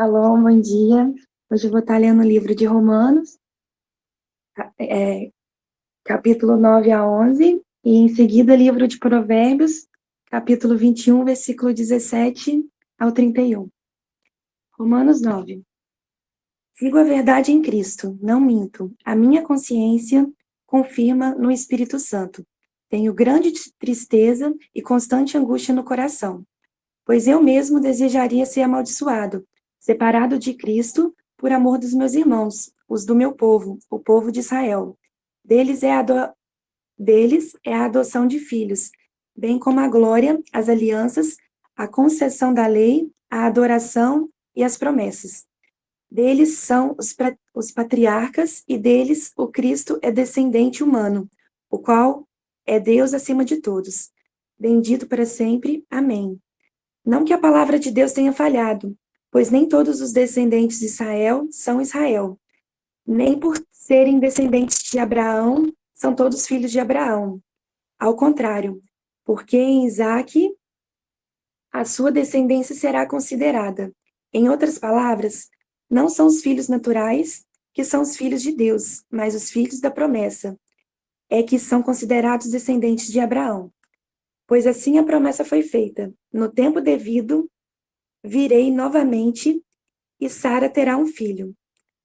Alô, bom dia. Hoje eu vou estar lendo o livro de Romanos, capítulo 9 a 11, e em seguida livro de Provérbios, capítulo 21, versículo 17 ao 31. Romanos 9. Sigo a verdade em Cristo, não minto. A minha consciência confirma no Espírito Santo. Tenho grande tristeza e constante angústia no coração, pois eu mesmo desejaria ser amaldiçoado, separado de Cristo, por amor dos meus irmãos, os do meu povo, o povo de Israel. Deles é a adoção de filhos, bem como a glória, as alianças, a concessão da lei, a adoração e as promessas. Deles são os patriarcas, e deles o Cristo é descendente humano, o qual é Deus acima de todos. Bendito para sempre. Amém. Não que a palavra de Deus tenha falhado, pois nem todos os descendentes de Israel são Israel, nem por serem descendentes de Abraão são todos filhos de Abraão. Ao contrário, porque em Isaque a sua descendência será considerada. Em outras palavras, não são os filhos naturais que são os filhos de Deus, mas os filhos da promessa é que são considerados descendentes de Abraão. Pois assim a promessa foi feita: no tempo devido virei novamente e Sara terá um filho.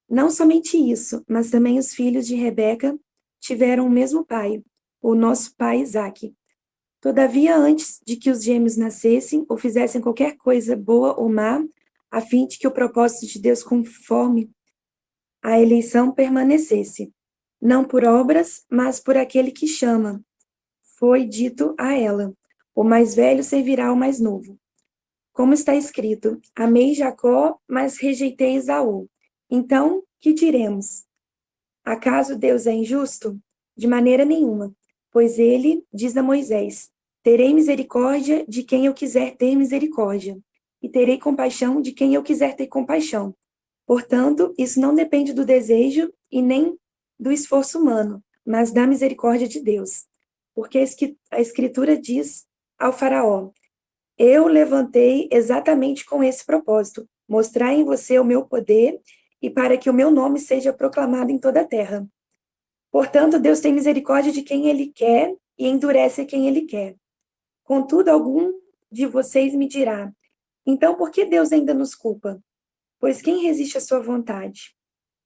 Não somente isso, mas também os filhos de Rebeca tiveram o mesmo pai, o nosso pai Isaque. Todavia, antes de que os gêmeos nascessem ou fizessem qualquer coisa boa ou má, a fim de que o propósito de Deus conforme a eleição permanecesse, não por obras, mas por aquele que chama, foi dito a ela: o mais velho servirá ao mais novo. Como está escrito: amei Jacó, mas rejeitei Esaú. Então, que diremos? Acaso Deus é injusto? De maneira nenhuma, pois ele diz a Moisés: terei misericórdia de quem eu quiser ter misericórdia, e terei compaixão de quem eu quiser ter compaixão. Portanto, isso não depende do desejo e nem do esforço humano, mas da misericórdia de Deus. Porque a Escritura diz ao Faraó: eu levantei exatamente com esse propósito, mostrar em você o meu poder e para que o meu nome seja proclamado em toda a terra. Portanto, Deus tem misericórdia de quem ele quer e endurece a quem ele quer. Contudo, algum de vocês me dirá: então por que Deus ainda nos culpa? Pois quem resiste à sua vontade?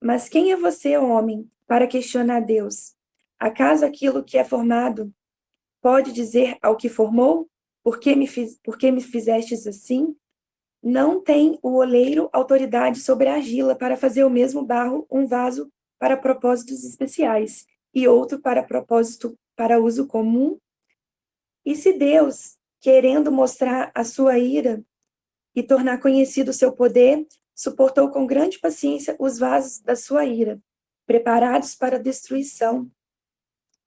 Mas quem é você, homem, para questionar Deus? Acaso aquilo que é formado pode dizer ao que formou: por que me fizestes assim? Não tem o oleiro autoridade sobre a argila para fazer o mesmo barro um vaso para propósitos especiais e outro para propósito para uso comum? E se Deus, querendo mostrar a sua ira e tornar conhecido o seu poder, suportou com grande paciência os vasos da sua ira, preparados para a destruição?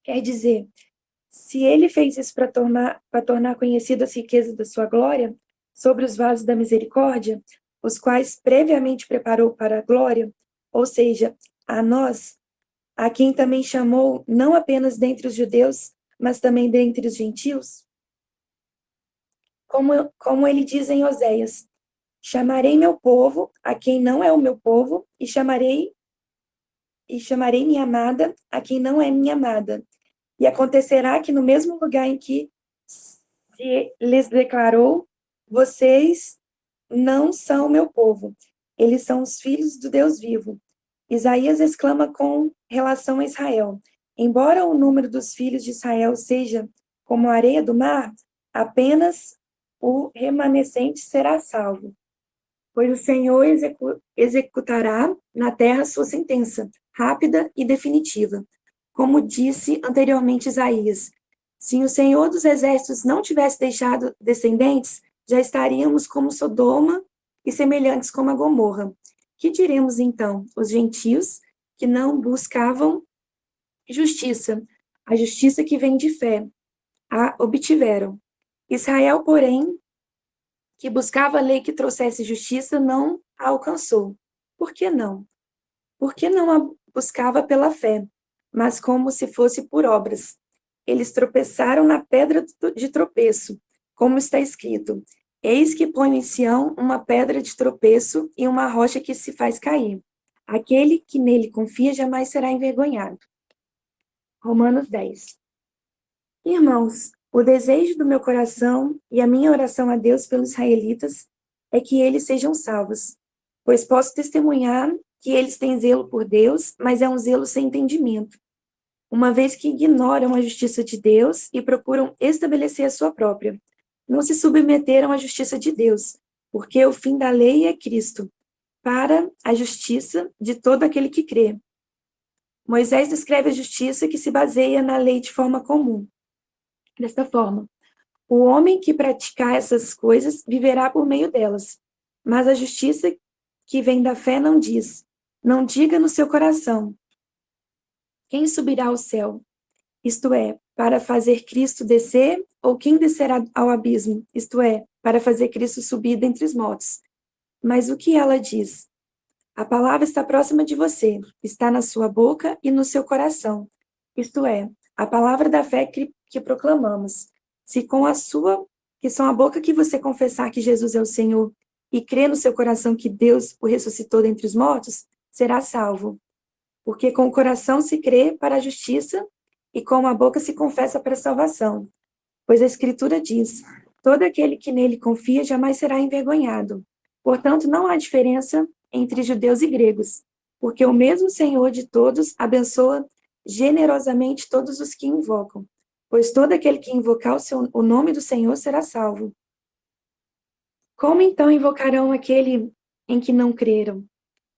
Quer dizer, se ele fez isso para tornar conhecidas as riquezas da sua glória sobre os vasos da misericórdia, os quais previamente preparou para a glória, ou seja, a nós, a quem também chamou não apenas dentre os judeus, mas também dentre os gentios? Como ele diz em Oséias: chamarei meu povo, a quem não é o meu povo, e chamarei minha amada, a quem não é minha amada. E acontecerá que no mesmo lugar em que se lhes declarou: vocês não são meu povo, eles são os filhos do Deus vivo. Isaías exclama com relação a Israel: embora o número dos filhos de Israel seja como a areia do mar, apenas o remanescente será salvo, pois o Senhor executará na terra sua sentença, rápida e definitiva. Como disse anteriormente Isaías: se o Senhor dos exércitos não tivesse deixado descendentes, já estaríamos como Sodoma e semelhantes como a Gomorra. Que diremos então? Os gentios que não buscavam justiça, a justiça que vem de fé, a obtiveram. Israel, porém, que buscava a lei que trouxesse justiça, não a alcançou. Por que não? Porque não a buscava pela fé, mas como se fosse por obras. Eles tropeçaram na pedra de tropeço, como está escrito: Eis que ponho em Sião uma pedra de tropeço e uma rocha que se faz cair. Aquele que nele confia jamais será envergonhado. Romanos 10. Irmãos, o desejo do meu coração e a minha oração a Deus pelos israelitas é que eles sejam salvos, pois posso testemunhar que eles têm zelo por Deus, mas é um zelo sem entendimento, uma vez que ignoram a justiça de Deus e procuram estabelecer a sua própria. Não se submeteram à justiça de Deus, porque o fim da lei é Cristo, para a justiça de todo aquele que crê. Moisés descreve a justiça que se baseia na lei de forma comum. Desta forma, o homem que praticar essas coisas viverá por meio delas. Mas a justiça que vem da fé não diz, não diga no seu coração: quem subirá ao céu? Isto é, para fazer Cristo descer, ou quem descerá ao abismo? Isto é, para fazer Cristo subir dentre os mortos. Mas o que ela diz? A palavra está próxima de você, está na sua boca e no seu coração. Isto é, a palavra da fé que proclamamos. Se com a sua, que são a boca que você confessar que Jesus é o Senhor e crer no seu coração que Deus o ressuscitou dentre os mortos, será salvo. Porque com o coração se crê para a justiça e com a boca se confessa para a salvação. Pois a Escritura diz: todo aquele que nele confia jamais será envergonhado. Portanto, não há diferença entre judeus e gregos, porque o mesmo Senhor de todos abençoa generosamente todos os que invocam. Pois todo aquele que invocar o nome do Senhor será salvo. Como então invocarão aquele em que não creram?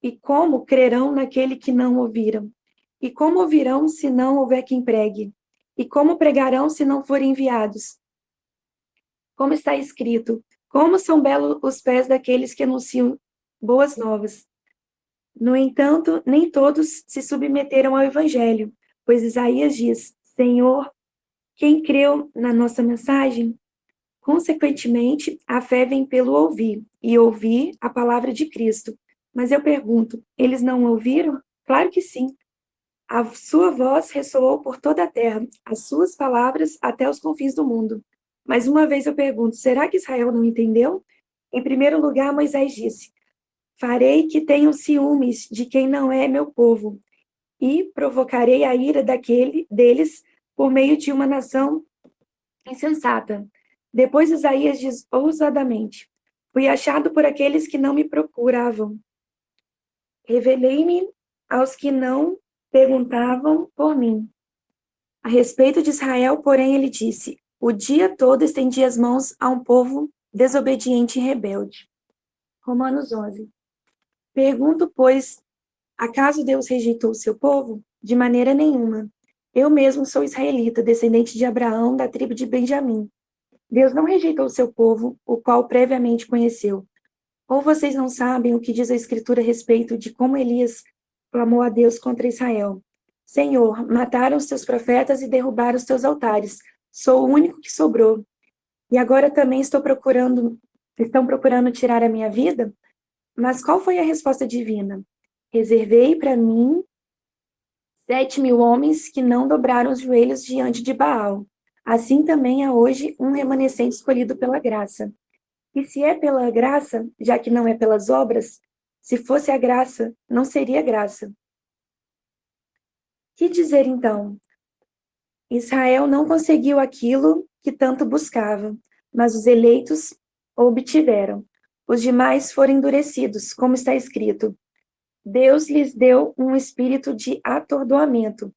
E como crerão naquele que não ouviram? E como ouvirão se não houver quem pregue? E como pregarão se não forem enviados? Como está escrito: como são belos os pés daqueles que anunciam boas novas. No entanto, nem todos se submeteram ao evangelho, pois Isaías diz: Senhor, quem creu na nossa mensagem? Consequentemente, a fé vem pelo ouvir, e ouvir a palavra de Cristo. Mas eu pergunto, eles não ouviram? Claro que sim. A sua voz ressoou por toda a terra, as suas palavras até os confins do mundo. Mais uma vez eu pergunto, será que Israel não entendeu? Em primeiro lugar, Moisés disse: farei que tenham ciúmes de quem não é meu povo, e provocarei a ira deles por meio de uma nação insensata. Depois Isaías diz ousadamente: fui achado por aqueles que não me procuravam. Revelei-me aos que não perguntavam por mim. A respeito de Israel, porém, ele disse: o dia todo estendi as mãos a um povo desobediente e rebelde. Romanos 11. Pergunto, pois, acaso Deus rejeitou o seu povo? De maneira nenhuma. Eu mesmo sou israelita, descendente de Abraão, da tribo de Benjamim. Deus não rejeitou o seu povo, o qual previamente conheceu. Ou vocês não sabem o que diz a Escritura a respeito de como Elias clamou a Deus contra Israel? Senhor, mataram os teus profetas e derrubaram os teus altares. Sou o único que sobrou. E agora também estão procurando tirar a minha vida? Mas qual foi a resposta divina? Reservei para mim 7.000 homens que não dobraram os joelhos diante de Baal. Assim também há hoje um remanescente escolhido pela graça. E se é pela graça, já que não é pelas obras, se fosse a graça, não seria graça. Que dizer então? Israel não conseguiu aquilo que tanto buscava, mas os eleitos o obtiveram. Os demais foram endurecidos, como está escrito: Deus lhes deu um espírito de atordoamento,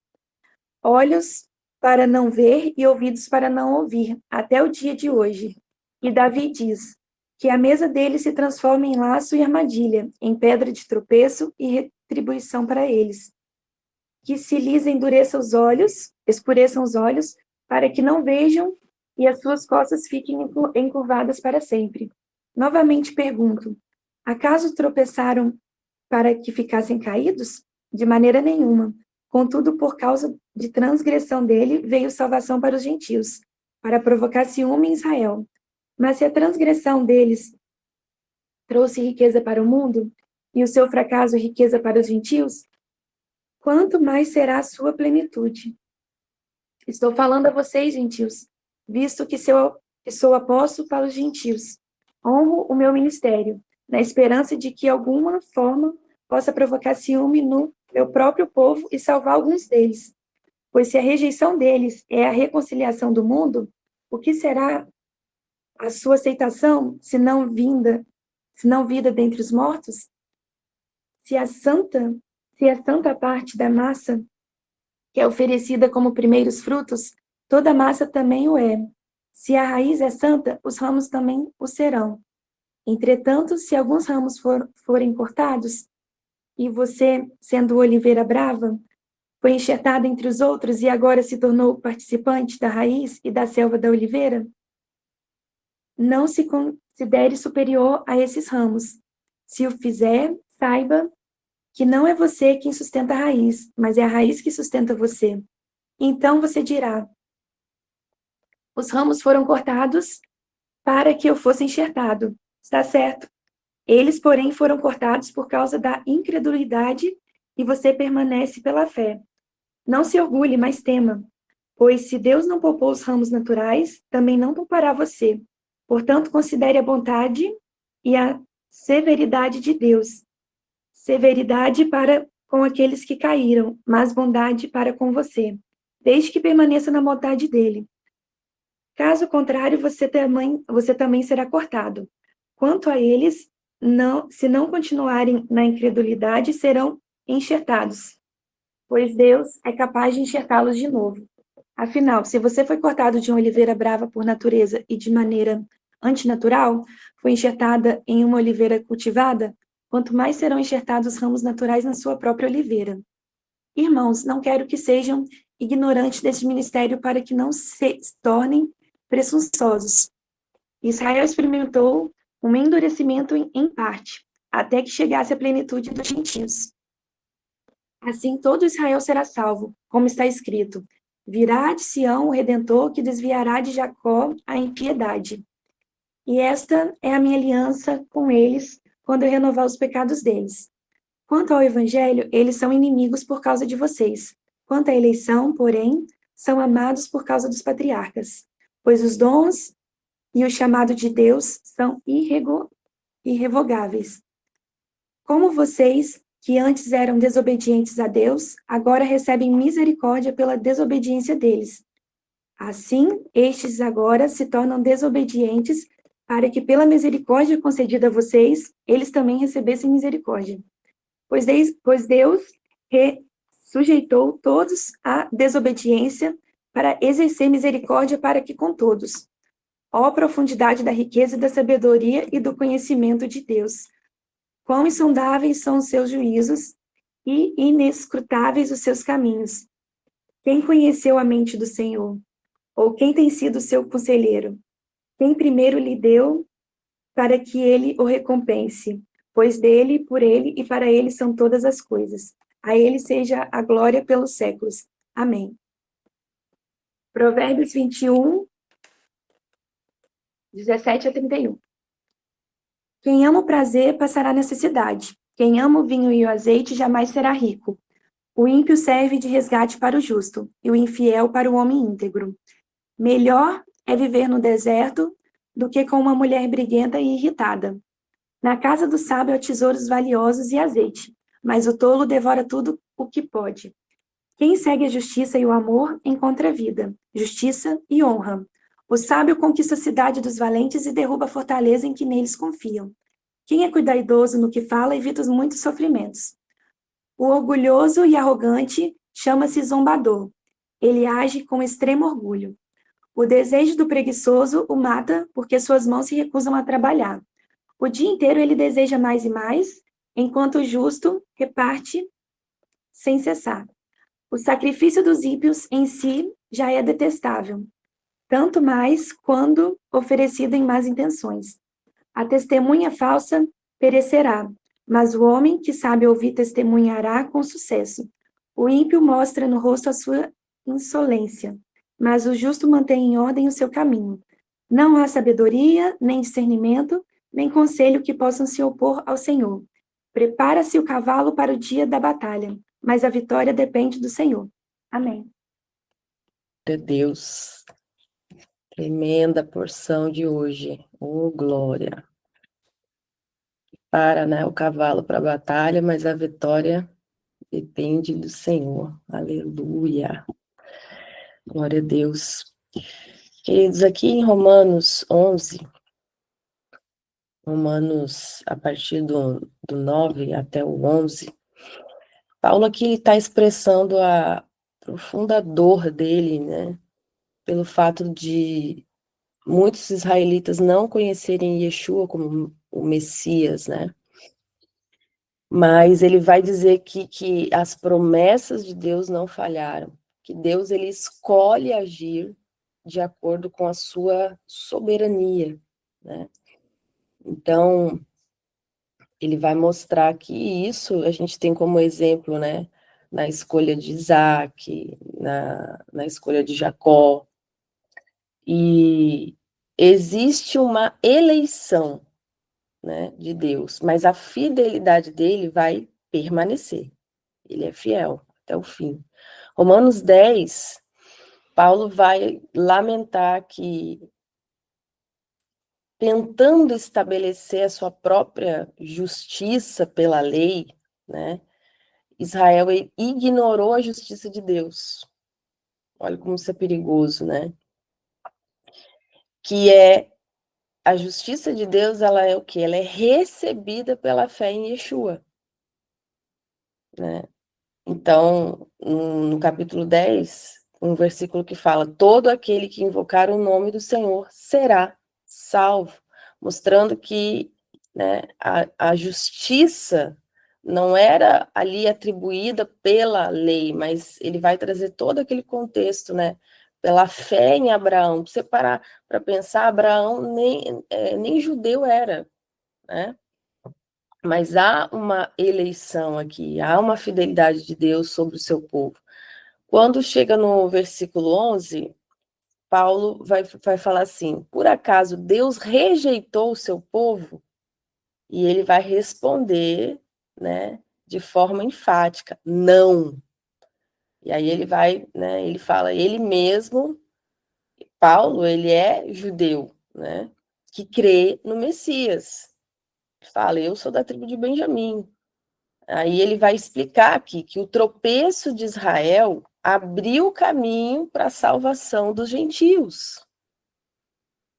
olhos para não ver e ouvidos para não ouvir, até o dia de hoje. E Davi diz: que a mesa dele se transforme em laço e armadilha, em pedra de tropeço e retribuição para eles. Que se lhes escureçam os olhos, para que não vejam e as suas costas fiquem encurvadas para sempre. Novamente pergunto: acaso tropeçaram para que ficassem caídos? De maneira nenhuma. Contudo, por causa de transgressão dele, veio salvação para os gentios, para provocar ciúme em Israel. Mas se a transgressão deles trouxe riqueza para o mundo, e o seu fracasso riqueza para os gentios, quanto mais será a sua plenitude? Estou falando a vocês, gentios, visto que sou apóstolo para os gentios. Honro o meu ministério, na esperança de que, de alguma forma, possa provocar ciúme no meu próprio povo e salvar alguns deles. Pois se a rejeição deles é a reconciliação do mundo, o que será a sua aceitação, se não vida dentre os mortos? Se a santa, se a santa parte da massa que é oferecida como primeiros frutos, toda a massa também o é. Se a raiz é santa, os ramos também o serão. Entretanto, se alguns ramos forem cortados, e você, sendo oliveira brava, foi enxertado entre os outros e agora se tornou participante da raiz e da selva da oliveira, não se considere superior a esses ramos. Se o fizer, saiba que não é você quem sustenta a raiz, mas é a raiz que sustenta você. Então você dirá: os ramos foram cortados para que eu fosse enxertado. Está certo. Eles, porém, foram cortados por causa da incredulidade e você permanece pela fé. Não se orgulhe, mas tema, pois se Deus não poupou os ramos naturais, também não poupará você. Portanto, considere a bondade e a severidade de Deus. Severidade para com aqueles que caíram, mas bondade para com você, desde que permaneça na bondade dele. Caso contrário, você também será cortado. Quanto a eles, se não continuarem na incredulidade, serão enxertados, pois Deus é capaz de enxertá-los de novo. Afinal, se você foi cortado de uma oliveira brava por natureza e de maneira antinatural, foi enxertada em uma oliveira cultivada, quanto mais serão enxertados os ramos naturais na sua própria oliveira. Irmãos, não quero que sejam ignorantes deste ministério para que não se tornem presunçosos. Israel experimentou um endurecimento em parte, até que chegasse à plenitude dos gentios. Assim todo Israel será salvo, como está escrito: virá de Sião o Redentor que desviará de Jacó a impiedade. E esta é a minha aliança com eles quando eu renovar os pecados deles. Quanto ao evangelho, eles são inimigos por causa de vocês. Quanto à eleição, porém, são amados por causa dos patriarcas, pois os dons e o chamado de Deus são irrevogáveis. Como vocês, que antes eram desobedientes a Deus, agora recebem misericórdia pela desobediência deles. Assim, estes agora se tornam desobedientes, para que pela misericórdia concedida a vocês, eles também recebessem misericórdia. Pois Deus sujeitou todos à desobediência para exercer misericórdia para que com todos. Ó profundidade da riqueza e da sabedoria e do conhecimento de Deus! Quão insondáveis são os seus juízos e inescrutáveis os seus caminhos! Quem conheceu a mente do Senhor? Ou quem tem sido seu conselheiro? Quem primeiro lhe deu para que ele o recompense? Pois dele, por ele e para ele são todas as coisas. A ele seja a glória pelos séculos. Amém. Provérbios 21, 17 a 31. Quem ama o prazer passará necessidade. Quem ama o vinho e o azeite jamais será rico. O ímpio serve de resgate para o justo, e o infiel para o homem íntegro. Melhor é viver no deserto do que com uma mulher briguenta e irritada. Na casa do sábio há tesouros valiosos e azeite, mas o tolo devora tudo o que pode. Quem segue a justiça e o amor encontra vida, justiça e honra. O sábio conquista a cidade dos valentes e derruba a fortaleza em que neles confiam. Quem é cuidadoso no que fala evita muitos sofrimentos. O orgulhoso e arrogante chama-se zombador. Ele age com extremo orgulho. O desejo do preguiçoso o mata porque suas mãos se recusam a trabalhar. O dia inteiro ele deseja mais e mais, enquanto o justo reparte sem cessar. O sacrifício dos ímpios em si já é detestável, tanto mais quando oferecido em más intenções. A testemunha falsa perecerá, mas o homem que sabe ouvir testemunhará com sucesso. O ímpio mostra no rosto a sua insolência, mas o justo mantém em ordem o seu caminho. Não há sabedoria, nem discernimento, nem conselho que possam se opor ao Senhor. Prepara-se o cavalo para o dia da batalha, mas a vitória depende do Senhor. Amém. De Deus, tremenda porção de hoje. Oh, glória. prepara, né, o cavalo para a batalha, mas a vitória depende do Senhor. Aleluia. Glória a Deus. Queridos, aqui em Romanos 11, Romanos, a partir do 9 até o 11, Paulo aqui está expressando a profunda dor dele, né, pelo fato de muitos israelitas não conhecerem Yeshua como o Messias, né? Mas ele vai dizer que as promessas de Deus não falharam, que Deus ele escolhe agir de acordo com a sua soberania, né? Então, ele vai mostrar que isso a gente tem como exemplo, né? Na escolha de Isaac, na escolha de Jacó. E existe uma eleição, né, de Deus, mas a fidelidade dele vai permanecer. Ele é fiel até o fim. Romanos 10, Paulo vai lamentar que, tentando estabelecer a sua própria justiça pela lei, né, Israel ignorou a justiça de Deus. Olha como isso é perigoso, né? Que é a justiça de Deus, ela é o quê? Ela é recebida pela fé em Yeshua, né? Então, no capítulo 10, um versículo que fala: todo aquele que invocar o nome do Senhor será salvo, mostrando que, né, a justiça não era ali atribuída pela lei, mas ele vai trazer todo aquele contexto, né, pela fé em Abraão. Pra você parar para pensar, Abraão nem judeu era, né? Mas há uma eleição aqui, há uma fidelidade de Deus sobre o seu povo. Quando chega no versículo 11, Paulo vai falar assim: por acaso Deus rejeitou o seu povo? E ele vai responder, né, de forma enfática: não. E aí ele vai, né, ele fala, ele mesmo, Paulo, ele é judeu, né, que crê no Messias. Fala, eu sou da tribo de Benjamim. Aí ele vai explicar aqui que o tropeço de Israel abriu o caminho para a salvação dos gentios,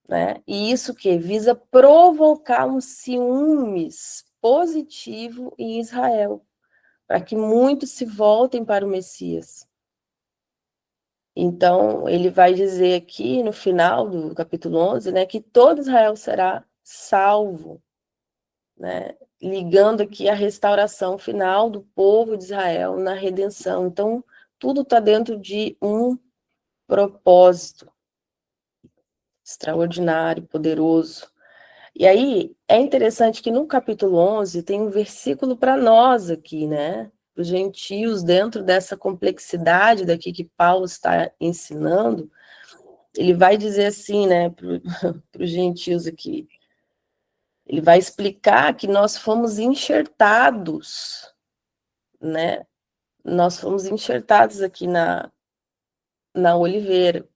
né? E isso que visa provocar um ciúmes positivo em Israel, para que muitos se voltem para o Messias. Então, ele vai dizer aqui no final do capítulo 11, né, que todo Israel será salvo, né, ligando aqui a restauração final do povo de Israel na redenção. Então, tudo está dentro de um propósito extraordinário, poderoso. E aí, é interessante que no capítulo 11 tem um versículo para nós aqui, né? Os gentios, dentro dessa complexidade daqui que Paulo está ensinando, ele vai dizer assim, né, para os gentios aqui, ele vai explicar que nós fomos enxertados, né? Nós fomos enxertados aqui na oliveira.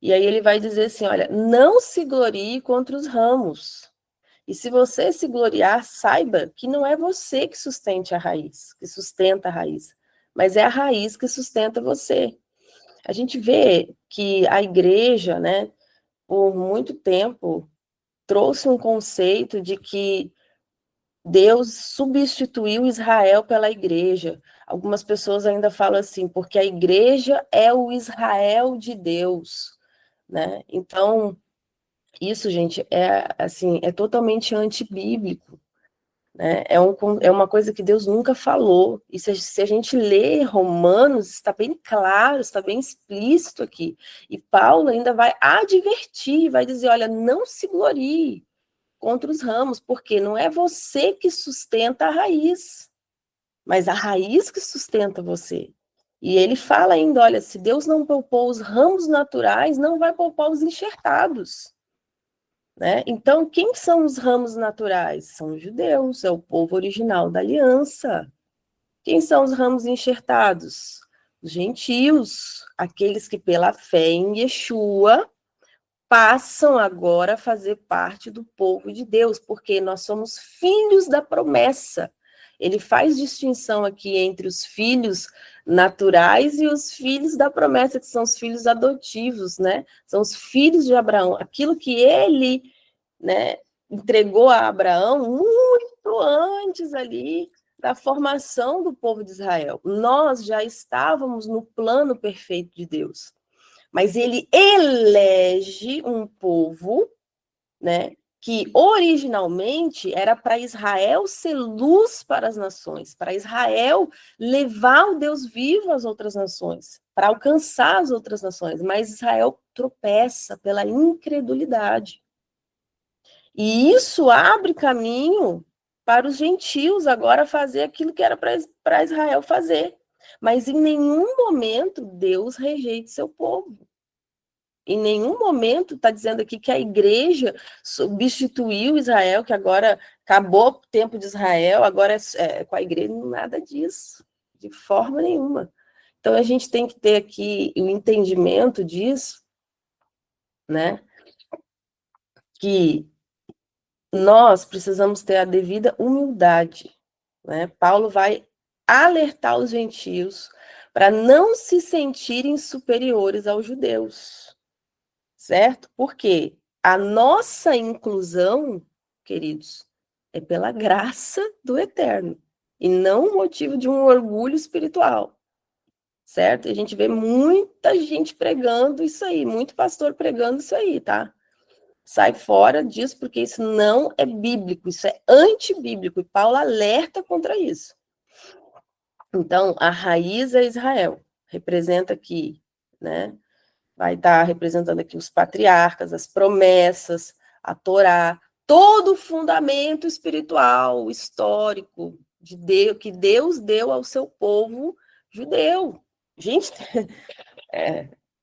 E aí ele vai dizer assim, olha, não se glorie contra os ramos. E se você se gloriar, saiba que não é você que sustenta a raiz, mas é a raiz que sustenta você. A gente vê que a igreja, né, por muito tempo, trouxe um conceito de que Deus substituiu Israel pela igreja. Algumas pessoas ainda falam assim, porque a igreja é o Israel de Deus, né? Então, isso, gente, é assim, é totalmente antibíblico, né? É uma coisa que Deus nunca falou. E se a gente lê Romanos, está bem claro, está bem explícito aqui. E Paulo ainda vai advertir, vai dizer, olha, não se glorie contra os ramos, porque não é você que sustenta a raiz, mas a raiz que sustenta você. E ele fala ainda, olha, se Deus não poupou os ramos naturais, não vai poupar os enxertados, né? Então, quem são os ramos naturais? São os judeus, é o povo original da aliança. Quem são os ramos enxertados? Os gentios, aqueles que pela fé em Yeshua passam agora a fazer parte do povo de Deus, porque nós somos filhos da promessa. Ele faz distinção aqui entre os filhos naturais e os filhos da promessa, que são os filhos adotivos, né? São os filhos de Abraão. Aquilo que ele, né, entregou a Abraão muito antes ali da formação do povo de Israel. Nós já estávamos no plano perfeito de Deus. Mas ele elege um povo, né, que originalmente era para Israel ser luz para as nações, para Israel levar o Deus vivo às outras nações, para alcançar as outras nações, mas Israel tropeça pela incredulidade. E isso abre caminho para os gentios agora fazer aquilo que era para Israel fazer. Mas em nenhum momento Deus rejeita seu povo. Em nenhum momento está dizendo aqui que a igreja substituiu Israel, que agora acabou o tempo de Israel, agora com a igreja, nada disso, de forma nenhuma. Então a gente tem que ter aqui o entendimento disso, né? Que nós precisamos ter a devida humildade, né? Paulo vai alertar os gentios para não se sentirem superiores aos judeus. Certo? Porque a nossa inclusão, queridos, é pela graça do Eterno, e não motivo de um orgulho espiritual, certo? E a gente vê muita gente pregando isso aí, muito pastor pregando isso aí, tá? Sai fora disso, porque isso não é bíblico, isso é antibíblico, e Paulo alerta contra isso. Então, a raiz é Israel, representa aqui, né? Vai estar representando aqui os patriarcas, as promessas, a Torá, todo o fundamento espiritual, histórico, de Deus, que Deus deu ao seu povo judeu. Gente,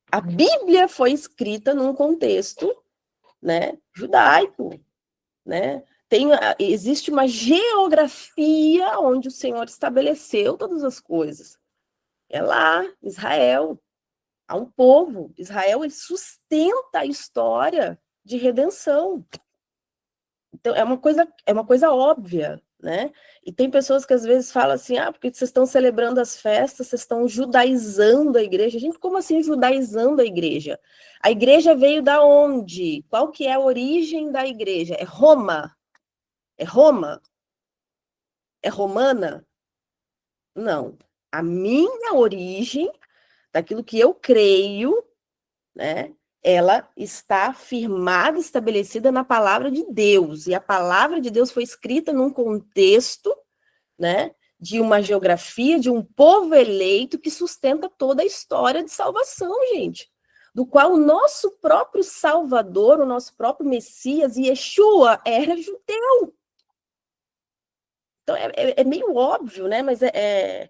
a Bíblia foi escrita num contexto, né, judaico, né? Existe uma geografia onde o Senhor estabeleceu todas as coisas. É lá, Israel. Há um povo. Israel, ele sustenta a história de redenção. Então, é uma coisa óbvia, né? E tem pessoas que às vezes falam assim, porque vocês estão celebrando as festas, vocês estão judaizando a igreja. Gente, como assim judaizando a igreja? A igreja veio da onde? Qual que é a origem da igreja? É Roma? É Roma? É romana? Não. A minha origem, daquilo que eu creio, né? Ela está firmada, estabelecida na palavra de Deus, e a palavra de Deus foi escrita num contexto, né, de uma geografia, de um povo eleito que sustenta toda a história de salvação, gente, do qual o nosso próprio Salvador, o nosso próprio Messias, Yeshua, era judeu. Então, é meio óbvio, né, mas é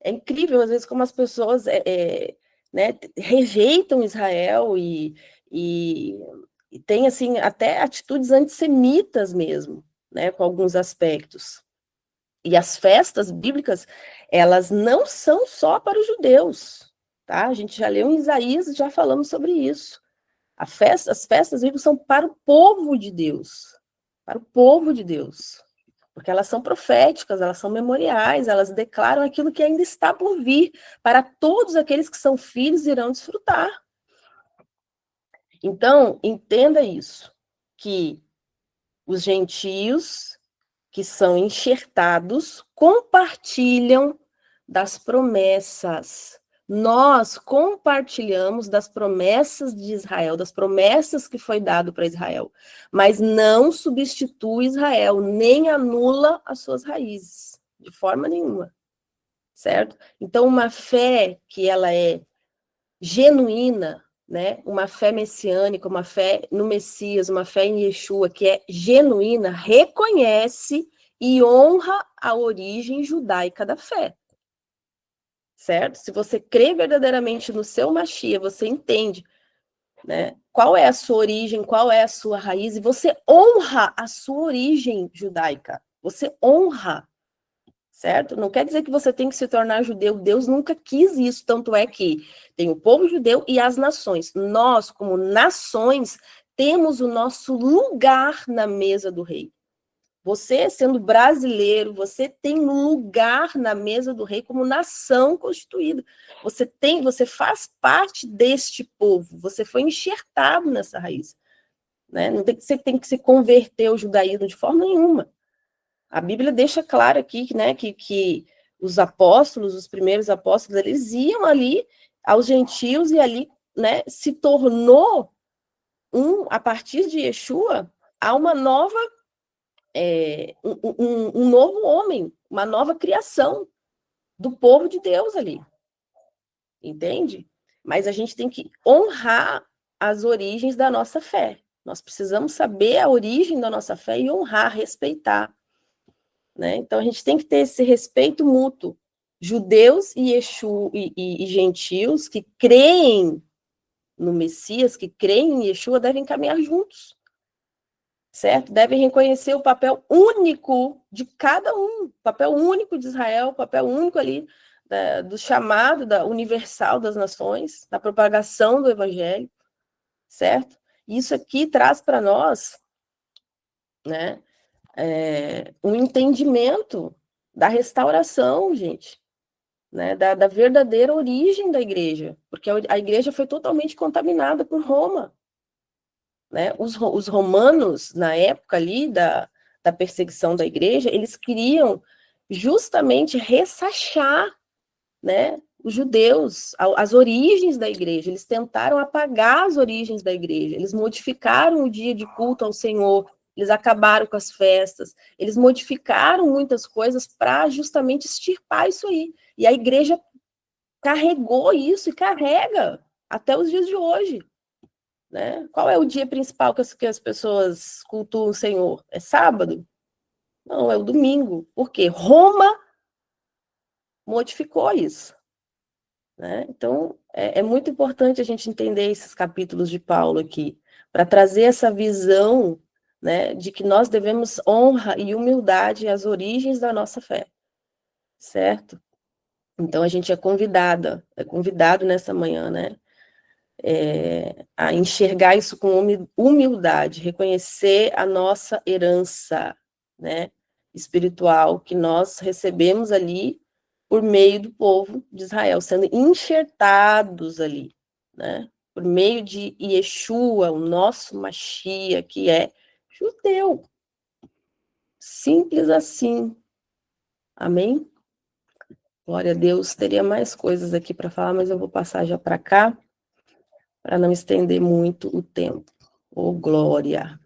incrível, às vezes, como as pessoas né, rejeitam Israel e tem, assim, até atitudes antissemitas mesmo, né, com alguns aspectos. E as festas bíblicas, elas não são só para os judeus, tá? A gente já leu em Isaías, já falamos sobre isso. As festas bíblicas são para o povo de Deus, para o povo de Deus. Porque elas são proféticas, elas são memoriais, elas declaram aquilo que ainda está por vir, para todos aqueles que são filhos irão desfrutar. Então, entenda isso, que os gentios que são enxertados compartilham das promessas. Nós compartilhamos das promessas de Israel, das promessas que foi dado para Israel, mas não substitui Israel, nem anula as suas raízes, de forma nenhuma, certo? Então, uma fé que ela é genuína, né? Uma fé messiânica, uma fé no Messias, uma fé em Yeshua, que é genuína, reconhece e honra a origem judaica da fé. Certo? Se você crê verdadeiramente no seu Mashiach, você entende, né, qual é a sua origem, qual é a sua raiz, e você honra a sua origem judaica. Você honra, certo? Não quer dizer que você tem que se tornar judeu. Deus nunca quis isso, tanto é que tem o povo judeu e as nações. Nós, como nações, temos o nosso lugar na mesa do rei. Você, sendo brasileiro, você tem um lugar na mesa do rei como nação constituída. Você faz parte deste povo, você foi enxertado nessa raiz. Né? Não tem que você tem que se converter ao judaísmo de forma nenhuma. A Bíblia deixa claro aqui, né, que os apóstolos, os primeiros apóstolos, eles iam ali aos gentios e ali, né, se tornou a partir de Yeshua, há uma nova, um novo homem, uma nova criação do povo de Deus ali. Entende? Mas a gente tem que honrar as origens da nossa fé. Nós precisamos saber a origem da nossa fé e honrar, respeitar. Né? Então, a gente tem que ter esse respeito mútuo. Judeus e gentios que creem no Messias, que creem em Yeshua, devem caminhar juntos. Certo? Devem reconhecer o papel único de cada um. O papel único de Israel, o papel único ali do chamado universal das nações, da propagação do evangelho. Certo? E isso aqui traz para nós, né, um entendimento da restauração, gente, né, da verdadeira origem da igreja, porque a igreja foi totalmente contaminada por Roma. Né? Os romanos, na época ali da perseguição da igreja, eles queriam justamente ressachar, né, os judeus, as origens da igreja. Eles tentaram apagar as origens da igreja, eles modificaram o dia de culto ao Senhor, eles acabaram com as festas, eles modificaram muitas coisas para justamente extirpar isso aí. E a igreja carregou isso e carrega até os dias de hoje. Né? Qual é o dia principal que as pessoas cultuam o Senhor? É sábado? Não, é o domingo. Por quê? Roma modificou isso. Né? Então, é muito importante a gente entender esses capítulos de Paulo aqui, para trazer essa visão, né, de que nós devemos honra e humildade às origens da nossa fé. Certo? Então, a gente é convidado nessa manhã, né? A enxergar isso com humildade, reconhecer a nossa herança, né, espiritual que nós recebemos ali por meio do povo de Israel, sendo enxertados ali, né, por meio de Yeshua, o nosso Mashiach, que é judeu. Simples assim. Amém? Glória a Deus. Teria mais coisas aqui para falar, mas eu vou passar já para cá, para não estender muito o tempo. Oh, glória!